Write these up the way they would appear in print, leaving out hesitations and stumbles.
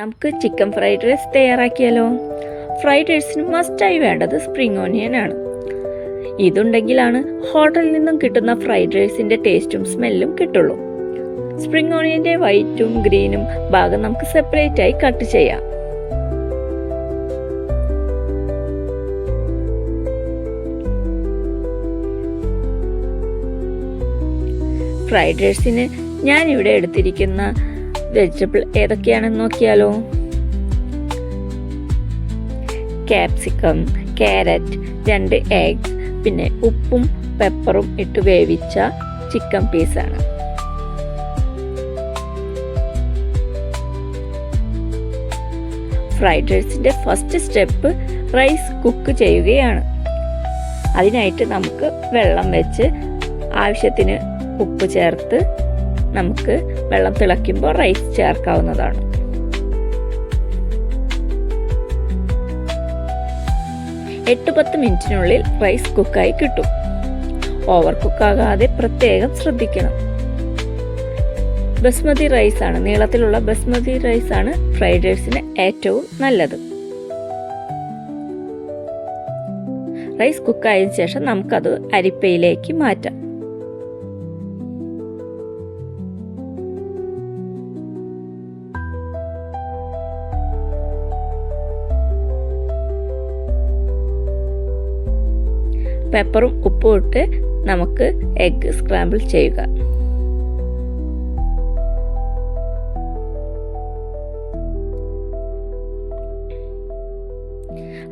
നമുക്ക് chicken fried rice തയ്യാറാക്കിയാലോ? Fried റൈസിന് മസ്റ്റായി വേണ്ടത് സ്പ്രിംഗ് ഓണിയൻ ആണ്. ഇതുണ്ടെങ്കിലാണ് ഹോട്ടലിൽ നിന്നും കിട്ടുന്ന ഫ്രൈഡ് റൈസിൻ്റെ ടേസ്റ്റും സ്മെല്ലും കിട്ടുള്ളൂ. സ്പ്രിംഗ് ഓണിയൻ്റെ വൈറ്റും ഗ്രീനും ഭാഗം നമുക്ക് സെപ്പറേറ്റ് ആയി കട്ട് ചെയ്യാം. ഫ്രൈഡ് റൈസിന് ഞാനിവിടെ എടുത്തിരിക്കുന്ന വെജിറ്റബിൾ ഏതൊക്കെയാണെന്ന് നോക്കിയാലോ? ക്യാപ്സിക്കം, ക്യാരറ്റ്, 2 എഗ്സ്, പിന്നെ ഉപ്പും പെപ്പറും ഇട്ട് വേവിച്ച ചിക്കൻ പീസാണ്. ഫ്രൈഡ് റൈസിൻ്റെ ഫസ്റ്റ് സ്റ്റെപ്പ് റൈസ് കുക്ക് ചെയ്യുകയാണ്. അതിനായിട്ട് നമുക്ക് വെള്ളം വെച്ച് ആവശ്യത്തിന് ഉപ്പ് ചേർത്ത് നമുക്ക് വെള്ളം തിളയ്ക്കുമ്പോൾ റൈസ് ചേർക്കാവുന്നതാണ്. എട്ട് 10 മിനിറ്റിനുള്ളിൽ റൈസ് കുക്കായി കിട്ടും. ഓവർ കുക്കാകാതെ പ്രത്യേകം ശ്രദ്ധിക്കണം. ബസ്മതി റൈസാണ്, നീളത്തിലുള്ള ബസ്മതി റൈസാണ് ഫ്രൈഡ് റൈസിന് ഏറ്റവും നല്ലത്. റൈസ് കുക്കായതിനു ശേഷം നമുക്കത് അരിപ്പയിലേക്ക് മാറ്റാം. പെപ്പറും ഉപ്പും ഇട്ട് നമുക്ക് എഗ്ഗ് സ്ക്രാമ്പിൾ ചെയ്യുക.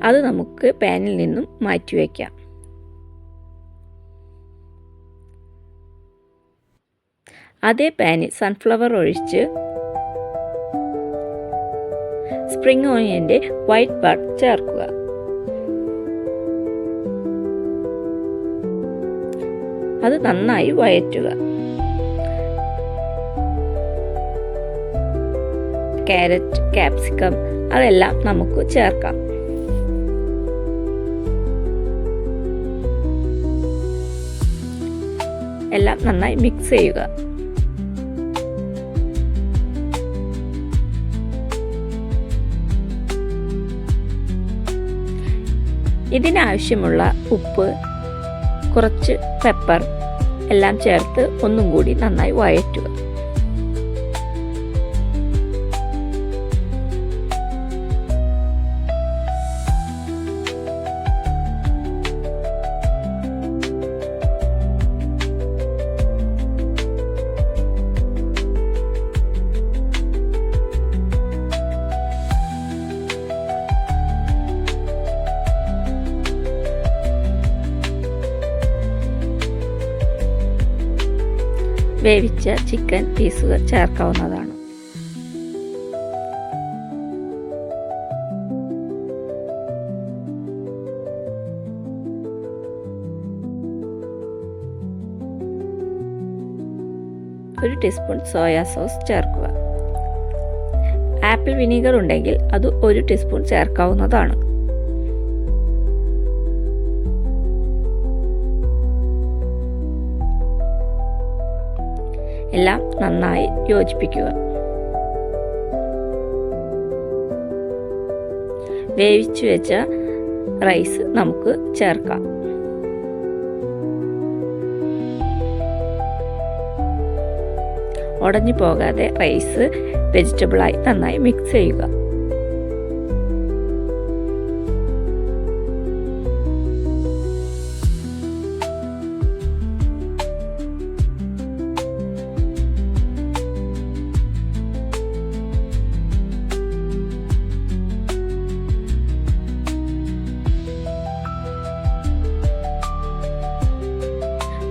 അത് നമുക്ക് പാനിൽ നിന്നും മാറ്റിവെക്കാം. അതേ പാനിൽ സൺഫ്ലവർ ഒഴിച്ച് സ്പ്രിംഗ് ഓണിയൻ്റെ വൈറ്റ് പാർട്ട് ചേർക്കുക. അത് നന്നായി വഴറ്റുക. ക്യാരറ്റ്, ക്യാപ്സിക്കം അതെല്ലാം നമുക്ക് ചേർക്കാം. എല്ലാം നന്നായി മിക്സ് ചെയ്യുക. ഇതിനാവശ്യമുള്ള ഉപ്പ്, കുറച്ച് പെപ്പർ എല്ലാം ചേർത്ത് ഒന്നും കൂടി നന്നായി വഴറ്റുക. വേവിച്ച ചിക്കൻ പീസുകൾ ചേർക്കാവുന്നതാണ്. ഒരു ടീസ്പൂൺ സോയാ സോസ് ചേർക്കുക. ആപ്പിൾ വിനീഗർ ഉണ്ടെങ്കിൽ അത് 1 ടീസ്പൂൺ ചേർക്കാവുന്നതാണ്. എല്ലാം നന്നായി യോജിപ്പിക്കുക. വേവിച്ചു വെച്ച റൈസ് നമുക്ക് ചേർക്കാം. ഉടഞ്ഞു പോകാതെ റൈസ് വെജിറ്റബിളായി നന്നായി മിക്സ് ചെയ്യുക.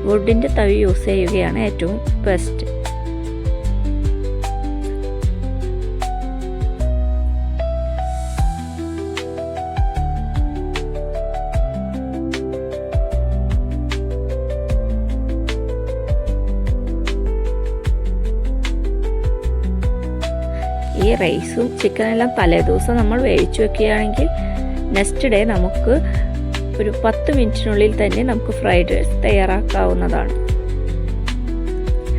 വുഡിൻ്റെ തവി യൂസ് ചെയ്യുകയാണ് ഏറ്റവും ബെസ്റ്റ്. ഈ റൈസും ചിക്കനെല്ലാം തലേദിവസം നമ്മൾ വേവിച്ചു വെക്കുകയാണെങ്കിൽ നെക്സ്റ്റ് ഡേ നമുക്ക് ഒരു 10 മിനിറ്റിനുള്ളിൽ തന്നെ നമുക്ക് ഫ്രൈഡ് റൈസ് തയ്യാറാക്കാവുന്നതാണ്.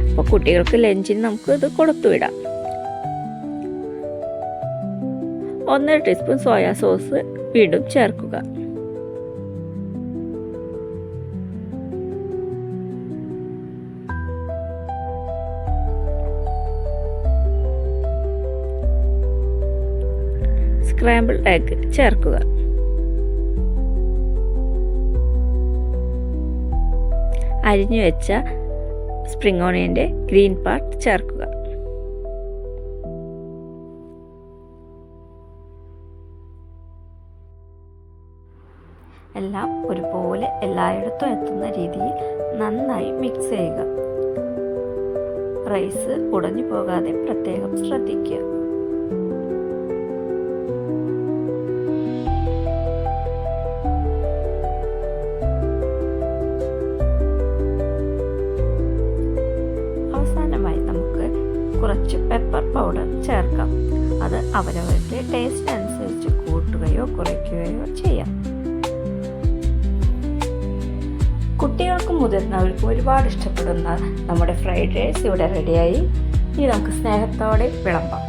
അപ്പോൾ കുട്ടികൾക്ക് ലഞ്ചിന് നമുക്ക് ഇത് കൊടുത്തുവിടാം. 1.5 ടീസ്പൂൺ സോയാ സോസ് വീണ്ടും ചേർക്കുക. സ്ക്രാമ്പിൾഡ് എഗ് ചേർക്കുക. അരിഞ്ഞു വെച്ച സ്പ്രിംഗ് ഓണിയൻ്റെ ഗ്രീൻ പാർട്ട് ചേർക്കുക. എല്ലാം ഒരുപോലെ എല്ലായിടത്തും എത്തുന്ന രീതിയിൽ നന്നായി മിക്സ് ചെയ്യുക. റൈസ് ഉടഞ്ഞു പോകാതെ പ്രത്യേകം ശ്രദ്ധിക്കുക. അവസാനമായി നമുക്ക് കുറച്ച് പെപ്പർ പൗഡർ ചേർക്കാം. അത് അവരവരുടെ ടേസ്റ്റ് അനുസരിച്ച് കൂട്ടുകയോ കുറയ്ക്കുകയോ ചെയ്യാം. കുട്ടികൾക്കും മുതിർന്നവർക്കും ഒരുപാട് ഇഷ്ടപ്പെടുന്ന നമ്മുടെ ഫ്രൈഡ് റൈസ് ഇവിടെ റെഡിയായി. ഇനി നമുക്ക് സ്നേഹത്തോടെ വിളമ്പാം.